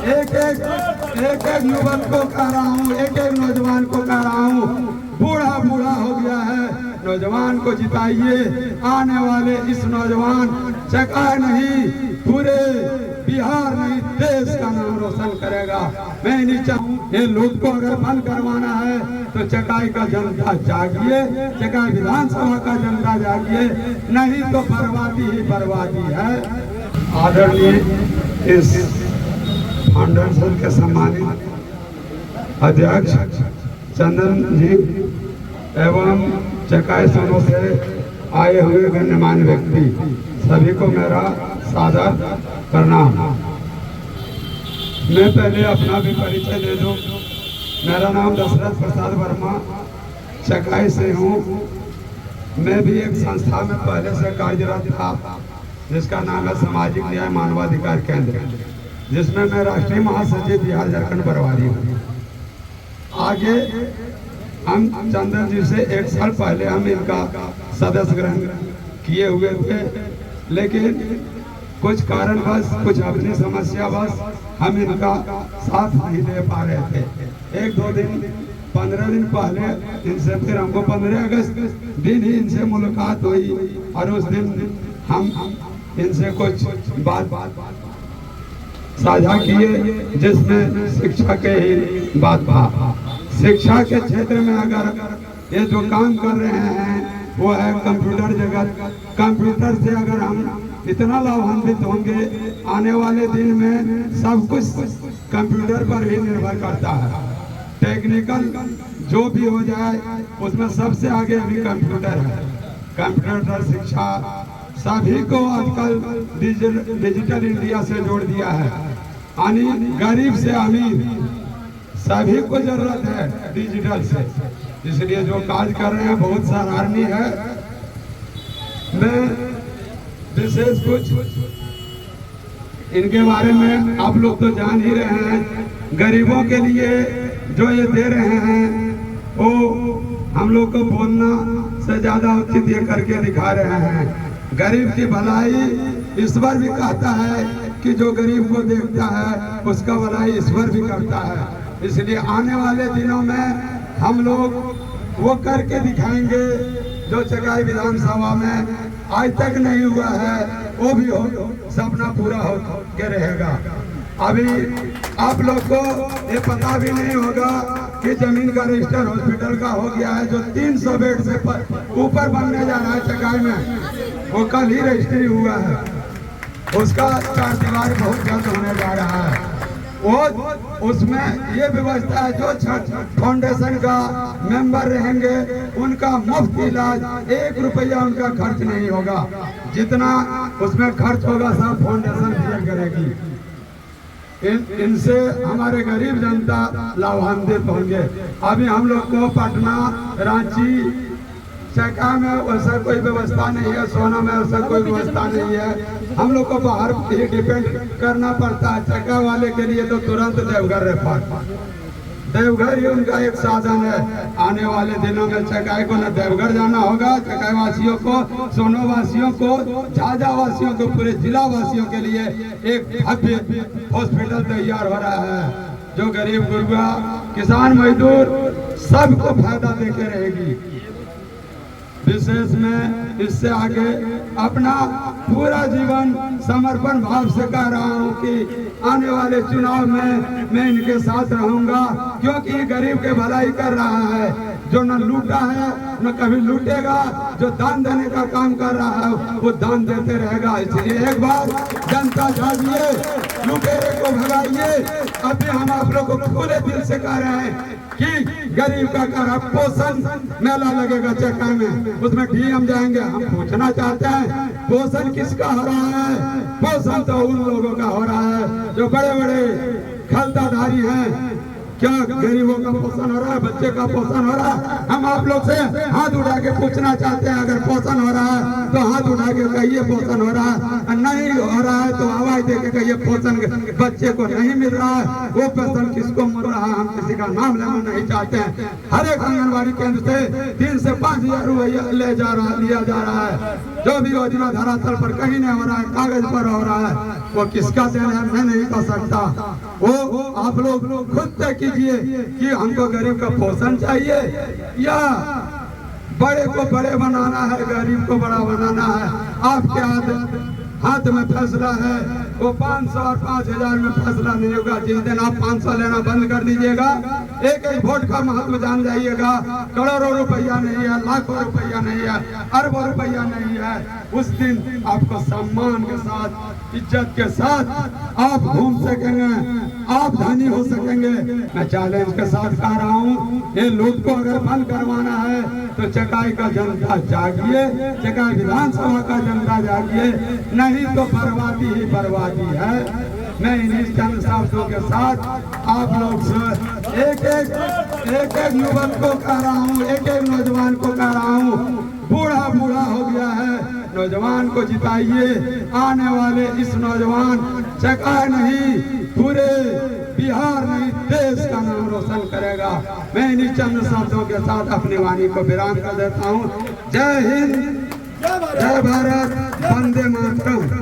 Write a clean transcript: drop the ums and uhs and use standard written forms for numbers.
एक एक युवक को कह रहा हूँ, एक एक नौजवान को कह रहा हूँ, बूढ़ा बूढ़ा हो गया है, नौजवान को जिताइए। आने वाले इस नौजवान चकाई नहीं, पूरे बिहार नहीं, देश का नाम रोशन करेगा। मैं नहीं चाहूँ ये लूट को अगर बंद करवाना है तो चकाई का जनता जागिए, चकाई विधानसभा का जनता जागिए, नहीं तो बर्बादी ही बर्बादी है। आदरणीय इस फाउंडेशन के सम्मानित अध्यक्ष चंदन जी एवं चकाई सोनों से आए हुए गण्यमान्य व्यक्ति सभी को मेरा सादर प्रणाम। मैं पहले अपना भी परिचय दे दूं। मेरा नाम दशरथ प्रसाद वर्मा चकाई से हूँ। मैं भी एक संस्था में पहले से कार्यरत था जिसका नाम है सामाजिक न्याय मानवाधिकार केंद्र, जिसमें मैं राष्ट्रीय महासचिव बिहार झारखंड प्रभारी हूँ। आगे हम चंदन जी से 1 साल पहले हम इनका सदस्य ग्रहण किए हुए थे, लेकिन कुछ कारणवश, कुछ अपनी समस्यावश हम इनका साथ नहीं दे पा रहे थे। 1-2 दिन 15 दिन पहले इनसे फिर हमको 15 अगस्त दिन ही इनसे मुलाकात हुई और उस दिन हम इनसे कुछ बात साझा किए, जिसमें शिक्षा के ही बात था। शिक्षा के क्षेत्र में अगर ये जो काम कर रहे हैं वो है कंप्यूटर जगत। कंप्यूटर से अगर हम इतना लाभान्वित होंगे, आने वाले दिन में सब कुछ कंप्यूटर पर ही निर्भर करता है। टेक्निकल जो भी हो जाए उसमें सबसे आगे अभी कंप्यूटर है। कंप्यूटर शिक्षा सभी को आजकल डिजिटल इंडिया से जोड़ दिया है, यानी गरीब से अमीर सभी को जरूरत है डिजिटल से। इसलिए जो कार्य कर रहे हैं बहुत सराहनीय है। मैं विशेष कुछ इनके बारे में आप लोग तो जान ही रहे हैं। गरीबों के लिए जो ये दे रहे हैं वो हम लोग को बोलना से ज्यादा उचित ये करके दिखा रहे हैं। गरीब की भलाई ईश्वर भी कहता है कि जो गरीब को देखता है उसका भलाई ईश्वर भी करता है। इसलिए आने वाले दिनों में हम लोग वो करके दिखाएंगे जो चकाई विधानसभा में आज तक नहीं हुआ है, वो भी हो सपना पूरा हो के रहेगा। अभी आप लोग को ये पता भी नहीं होगा कि जमीन का रजिस्टर हॉस्पिटल का हो गया है, जो 300 बेड से ऊपर बनने जा रहा है चकाई में। वो कल ही रजिस्ट्री हुआ है, उसका 4 दीवार बहुत जल्द होने जा रहा है। वो उसमें ये व्यवस्था है, जो फाउंडेशन का मेंबर रहेंगे उनका मुफ्त इलाज, 1 रुपया उनका खर्च नहीं होगा। जितना उसमें खर्च होगा सब फाउंडेशन दिया करेगी। इनसे हमारे गरीब जनता लाभान्वित होंगे। अभी हम लोग को पटना, रांची, चका में वैसा कोई व्यवस्था नहीं है, सोना में वैसा कोई व्यवस्था नहीं है। हम लोग को बाहर ही डिपेंड करना पड़ता है। चका वाले के लिए तो तुरंत देवघर रेफर, देवघर ही उनका एक साधन है। आने वाले दिनों में चकाई को न देवघर जाना होगा, चकाई वासियों को, सोनो वासियों को, झाझा वासियों को, पूरे जिला वासियों के लिए एक भव्य हॉस्पिटल तैयार हो रहा है, जो गरीब गुरबा, किसान, मजदूर सबको फायदा देके रहेगी। विशेष में इससे आगे अपना पूरा जीवन समर्पण भाव से कह रहा हूँ कि आने वाले चुनाव में मैं इनके साथ रहूंगा, क्योंकि गरीब के भलाई कर रहा है। जो न लूटा है न कभी लूटेगा, जो दान देने का काम कर रहा है वो दान देते रहेगा। इसलिए एक बार जनता जागिए, लुटेरे को भगाइए। अभी हम आप लोग को खुले दिल से कह रहे हैं कि गरीब का कर पोषण मेला लगेगा चकाई में, उसमें डीएम जाएंगे। हम पूछना चाहते हैं पोषण किसका हो रहा है? पोषण तो उन लोगों का हो रहा है जो बड़े बड़े खलताधारी हैं। क्या गरीबों का पोषण हो रहा है? बच्चे का पोषण हो रहा है? हम आप लोग से हाथ उठा के पूछना चाहते हैं, अगर पोषण हो रहा है तो हाथ उठा के कहिए पोषण हो रहा है, नहीं हो रहा है तो आवाज दे के कहिए पोषण बच्चे को नहीं मिल रहा है। वो पोषण किसको मिल रहा है हम किसी का नाम लेना नहीं चाहते हैं। हर एक आंगनबाड़ी केंद्र से 3 से 5 हजार रुपया लिया जा रहा है। जो भी योजना धरातल पर कहीं नहीं हो रहा है, कागज पर हो रहा है, वो किसका देना है मैं नहीं कह सकता। वो आप लोग खुद तय कीजिए कि हमको गरीब का पोषण चाहिए या बड़े को बड़े बनाना है, गरीब को बड़ा बनाना है। आपके हाथ में फैसला है। वो 500 और 5000 में फैसला नहीं होगा। जिस दिन आप 500 लेना बंद कर दीजिएगा, एक एक वोट का महत्व जान जाइएगा। करोड़ों रुपया नहीं है, लाखों रुपया नहीं है, अरबों रुपया नहीं है। उस दिन आपको सम्मान के साथ, इज्जत के साथ आप घूम सकेंगे, आप धनी हो सकेंगे। मैं चैलेंज के साथ कह रहा हूँ, ये लूट को अगर बंद करवाना है तो चकाई का जनता जागिए, चकाई विधानसभा का जनता जागिए, नहीं तो बर्बादी ही बर्बादी है। मैं इन्हीं चंद शब्दों के साथ आप लोग से एक एक युवक को कह रहा हूँ, एक एक नौजवान को कह रहा हूँ, बूढ़ा बूढ़ा हो गया है, नौजवान को जिताइए। आने वाले इस नौजवान चकाई नहीं, पूरे बिहार नहीं, देश का नाम रोशन करेगा। मैं इन्हीं चंद शब्दों के साथ अपनी वाणी को विराम कर देता हूँ। जय हिंद, जय भारत, वंदे मातरम।